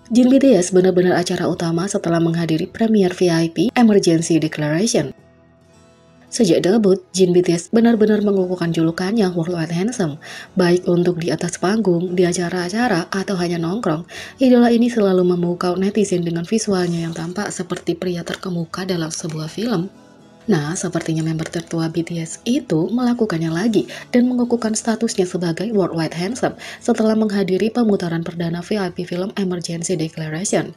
Jin BTS benar-benar acara utama setelah menghadiri premier VIP Emergency Declaration. Sejak debut, Jin BTS benar-benar mengukuhkan julukannya Worldwide Handsome. Baik untuk di atas panggung, di acara-acara, atau hanya nongkrong, idola ini selalu memukau netizen dengan visualnya yang tampak seperti pria terkemuka dalam sebuah film. Nah, sepertinya member tertua BTS itu melakukannya lagi dan mengukuhkan statusnya sebagai Worldwide Handsome setelah menghadiri pemutaran perdana VIP film Emergency Declaration.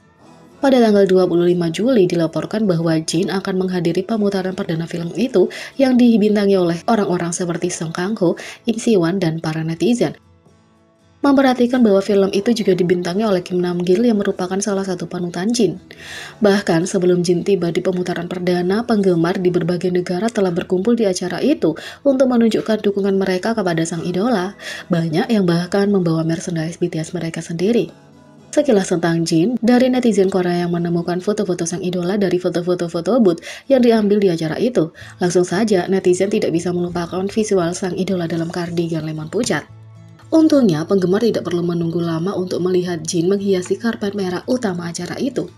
Pada tanggal 25 Juli dilaporkan bahwa Jin akan menghadiri pemutaran perdana film itu yang dibintangi oleh orang-orang seperti Song Kang Ho, Im Siwan, dan para netizen. Memperhatikan bahwa film itu juga dibintangi oleh Kim Nam Gil yang merupakan salah satu panutan Jin. Bahkan sebelum Jin tiba di pemutaran perdana, penggemar di berbagai negara telah berkumpul di acara itu untuk menunjukkan dukungan mereka kepada sang idola. Banyak yang bahkan membawa merchandise BTS mereka sendiri. Sekilas tentang Jin, dari netizen Korea yang menemukan foto-foto sang idola dari foto-foto booth yang diambil di acara itu. Langsung saja, netizen tidak bisa melupakan visual sang idola dalam kardigan lemon pucat. Untungnya, penggemar tidak perlu menunggu lama untuk melihat Jin menghiasi karpet merah utama acara itu.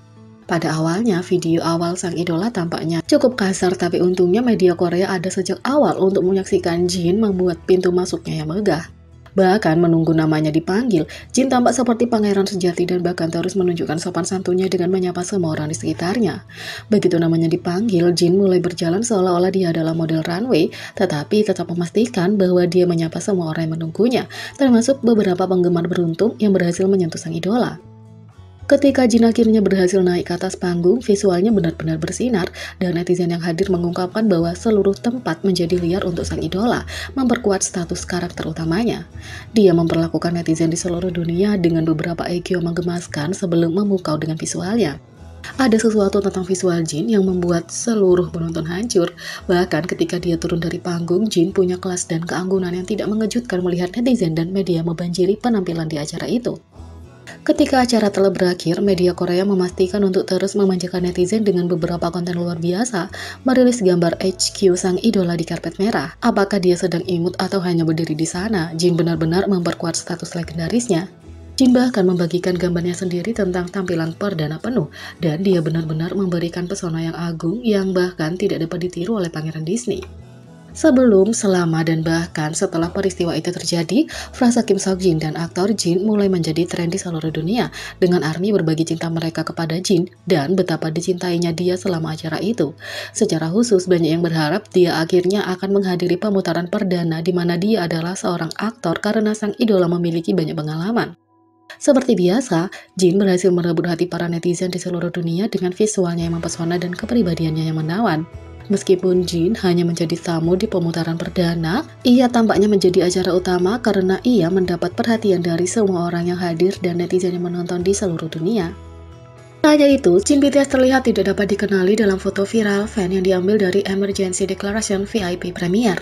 Pada awalnya, video awal sang idola tampaknya cukup kasar, tapi untungnya media Korea ada sejak awal untuk menyaksikan Jin membuat pintu masuknya yang megah. Bahkan menunggu namanya dipanggil, Jin tampak seperti pangeran sejati dan bahkan terus menunjukkan sopan santunnya dengan menyapa semua orang di sekitarnya. Begitu namanya dipanggil, Jin mulai berjalan seolah-olah dia adalah model runway, tetapi tetap memastikan bahwa dia menyapa semua orang yang menunggunya, termasuk beberapa penggemar beruntung yang berhasil menyentuh sang idola. Ketika Jin akhirnya berhasil naik ke atas panggung, visualnya benar-benar bersinar dan netizen yang hadir mengungkapkan bahwa seluruh tempat menjadi liar untuk sang idola, memperkuat status karakter utamanya. Dia memperlakukan netizen di seluruh dunia dengan beberapa EQ menggemaskan sebelum memukau dengan visualnya. Ada sesuatu tentang visual Jin yang membuat seluruh penonton hancur. Bahkan ketika dia turun dari panggung, Jin punya kelas dan keanggunan yang tidak mengejutkan melihat netizen dan media membanjiri penampilan di acara itu. Ketika acara telah berakhir, media Korea memastikan untuk terus memanjakan netizen dengan beberapa konten luar biasa, merilis gambar HQ sang idola di karpet merah. Apakah dia sedang imut atau hanya berdiri di sana? Jin benar-benar memperkuat status legendarisnya. Jin bahkan membagikan gambarnya sendiri tentang tampilan perdana penuh, dan dia benar-benar memberikan pesona yang agung yang bahkan tidak dapat ditiru oleh Pangeran Disney. Sebelum, selama, dan bahkan setelah peristiwa itu terjadi, frasa Kim Seokjin dan aktor Jin mulai menjadi tren di seluruh dunia dengan ARMY berbagi cinta mereka kepada Jin dan betapa dicintainya dia selama acara itu. Secara khusus, banyak yang berharap dia akhirnya akan menghadiri pemutaran perdana di mana dia adalah seorang aktor karena sang idola memiliki banyak pengalaman. Seperti biasa, Jin berhasil merebut hati para netizen di seluruh dunia dengan visualnya yang mempesona dan kepribadiannya yang menawan. Meskipun Jin hanya menjadi tamu di pemutaran perdana, ia tampaknya menjadi acara utama karena ia mendapat perhatian dari semua orang yang hadir dan netizen yang menonton di seluruh dunia. Hanya itu, Jin BTS terlihat tidak dapat dikenali dalam foto viral fan yang diambil dari Emergency Declaration VIP Premier.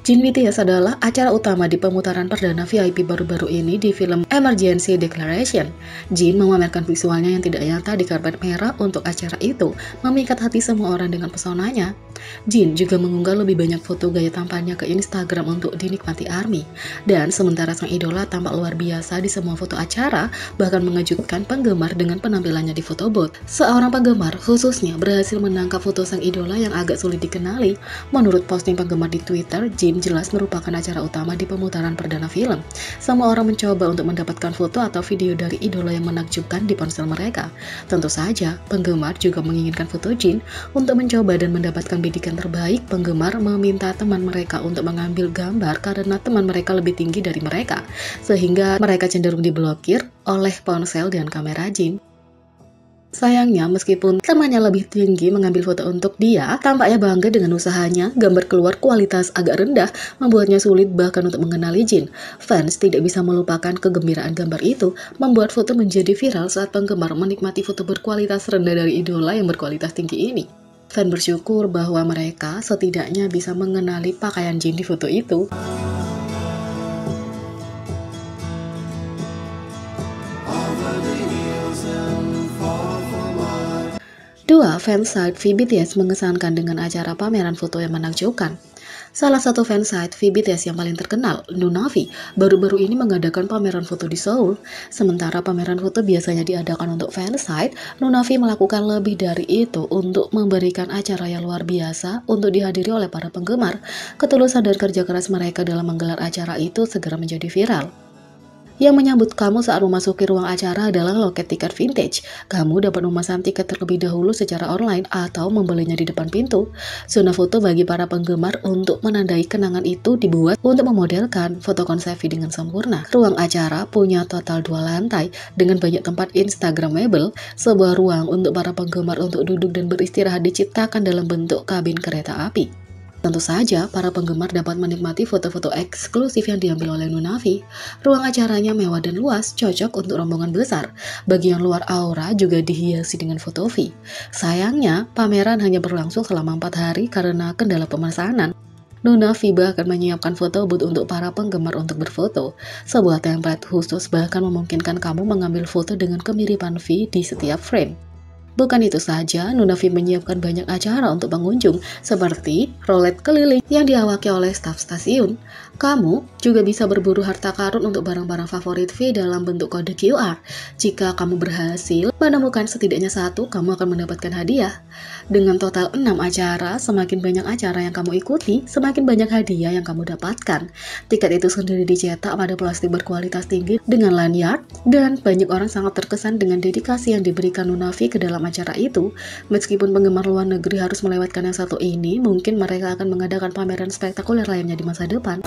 Jin BTS adalah acara utama di pemutaran perdana VIP baru-baru ini di film Emergency Declaration. Jin memamerkan visualnya yang tidak nyata di karpet merah untuk acara itu, memikat hati semua orang dengan pesonanya. Jin juga mengunggah lebih banyak foto gaya tampannya ke Instagram untuk dinikmati ARMY. Dan sementara sang idola tampak luar biasa di semua foto acara, bahkan mengejutkan penggemar dengan penampilannya di foto booth. Seorang penggemar khususnya berhasil menangkap foto sang idola yang agak sulit dikenali. Menurut posting penggemar di Twitter, Jin jelas merupakan acara utama di pemutaran perdana film. Semua orang mencoba untuk mendapatkan foto atau video dari idola yang menakjubkan di ponsel mereka. Tentu saja, penggemar juga menginginkan foto Jin. Untuk mencoba dan mendapatkan bidikan terbaik, penggemar meminta teman mereka untuk mengambil gambar karena teman mereka lebih tinggi dari mereka, sehingga mereka cenderung diblokir oleh ponsel dan kamera Jin. Sayangnya, meskipun temannya lebih tinggi mengambil foto untuk dia, tampaknya bangga dengan usahanya, gambar keluar kualitas agak rendah, membuatnya sulit bahkan untuk mengenali Jin. Fans tidak bisa melupakan kegembiraan gambar itu, membuat foto menjadi viral saat penggemar menikmati foto berkualitas rendah dari idola yang berkualitas tinggi ini. Fan bersyukur bahwa mereka setidaknya bisa mengenali pakaian Jin di foto itu. 2. Fansite V BTS mengesankan dengan acara pameran foto yang menakjubkan. Salah satu fansite V BTS yang paling terkenal, Nunavi, baru-baru ini mengadakan pameran foto di Seoul. Sementara pameran foto biasanya diadakan untuk fansite, Nunavi melakukan lebih dari itu untuk memberikan acara yang luar biasa untuk dihadiri oleh para penggemar. Ketulusan dan kerja keras mereka dalam menggelar acara itu segera menjadi viral. Yang menyambut kamu saat memasuki ruang acara adalah loket tiket vintage. Kamu dapat memesan tiket terlebih dahulu secara online atau membelinya di depan pintu. Zona foto bagi para penggemar untuk menandai kenangan itu dibuat untuk memodelkan foto konsepsi dengan sempurna. Ruang acara punya total 2 lantai dengan banyak tempat instagramable. Sebuah ruang untuk para penggemar untuk duduk dan beristirahat diciptakan dalam bentuk kabin kereta api. Tentu saja, para penggemar dapat menikmati foto-foto eksklusif yang diambil oleh Nunavi. Ruang acaranya mewah dan luas, cocok untuk rombongan besar. Bagian luar aura juga dihiasi dengan foto V. Sayangnya, pameran hanya berlangsung selama 4 hari karena kendala pemesanan. Nunavi bahkan menyiapkan foto booth untuk para penggemar untuk berfoto. Sebuah template khusus bahkan memungkinkan kamu mengambil foto dengan kemiripan V di setiap frame. Bukan itu saja, Nunavi menyiapkan banyak acara untuk pengunjung, seperti roulette keliling yang diawaki oleh staf stasiun. Kamu juga bisa berburu harta karun untuk barang-barang favorit V dalam bentuk kode QR. Jika kamu berhasil menemukan setidaknya 1, kamu akan mendapatkan hadiah. Dengan total 6 acara, semakin banyak acara yang kamu ikuti, semakin banyak hadiah yang kamu dapatkan. Tiket itu sendiri dicetak pada plastik berkualitas tinggi dengan lanyard, dan banyak orang sangat terkesan dengan dedikasi yang diberikan Nunavi ke dalam acara itu. Meskipun penggemar luar negeri harus melewatkan yang satu ini, mungkin mereka akan mengadakan pameran spektakuler lainnya di masa depan.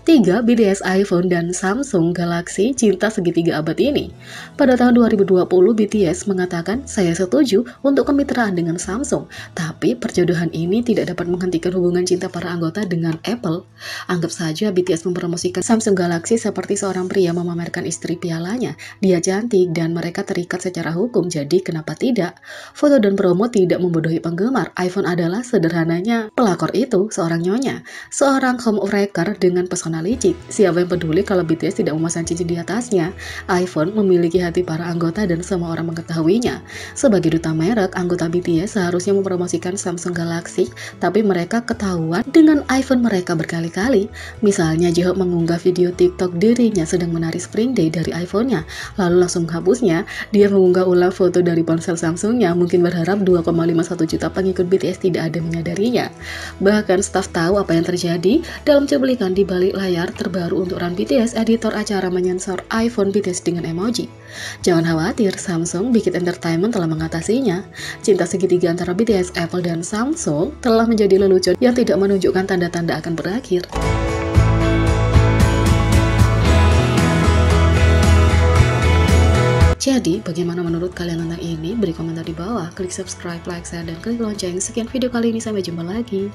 3. BTS iPhone dan Samsung Galaxy cinta segitiga abad ini. Pada tahun 2020, BTS mengatakan, "Saya setuju untuk kemitraan dengan Samsung, tapi perjodohan ini tidak dapat menghentikan hubungan cinta para anggota dengan Apple." Anggap saja BTS mempromosikan Samsung Galaxy seperti seorang pria memamerkan istri pialanya. Dia cantik dan mereka terikat secara hukum, jadi kenapa tidak? Foto dan promo tidak membodohi penggemar. iPhone adalah sederhananya pelakor itu, seorang nyonya, seorang homewrecker dengan pesona licik. Siapa yang peduli kalau BTS tidak memasang cincin di atasnya? iPhone memiliki hati para anggota dan semua orang mengetahuinya. Sebagai duta merek, anggota BTS seharusnya mempromosikan Samsung Galaxy, tapi mereka ketahuan dengan iPhone mereka berkali-kali. Misalnya, Jihoon mengunggah video TikTok dirinya sedang menari Spring Day dari iPhone-nya, lalu langsung menghapusnya. Dia mengunggah ulang foto dari ponsel Samsung-nya, mungkin berharap 2,51 juta pengikut BTS tidak ada menyadarinya. Bahkan staf tahu apa yang terjadi. Dalam cuplikan di balik layar terbaru untuk Run BTS, editor acara menyensor iPhone BTS dengan emoji. Jangan khawatir, Samsung Big Hit Entertainment telah mengatasinya. Cinta segitiga antara BTS, Apple, dan Samsung telah menjadi lelucon yang tidak menunjukkan tanda-tanda akan berakhir. Jadi, bagaimana menurut kalian tentang ini? Beri komentar di bawah, klik subscribe, like, share, dan klik lonceng. Sekian video kali ini, sampai jumpa lagi.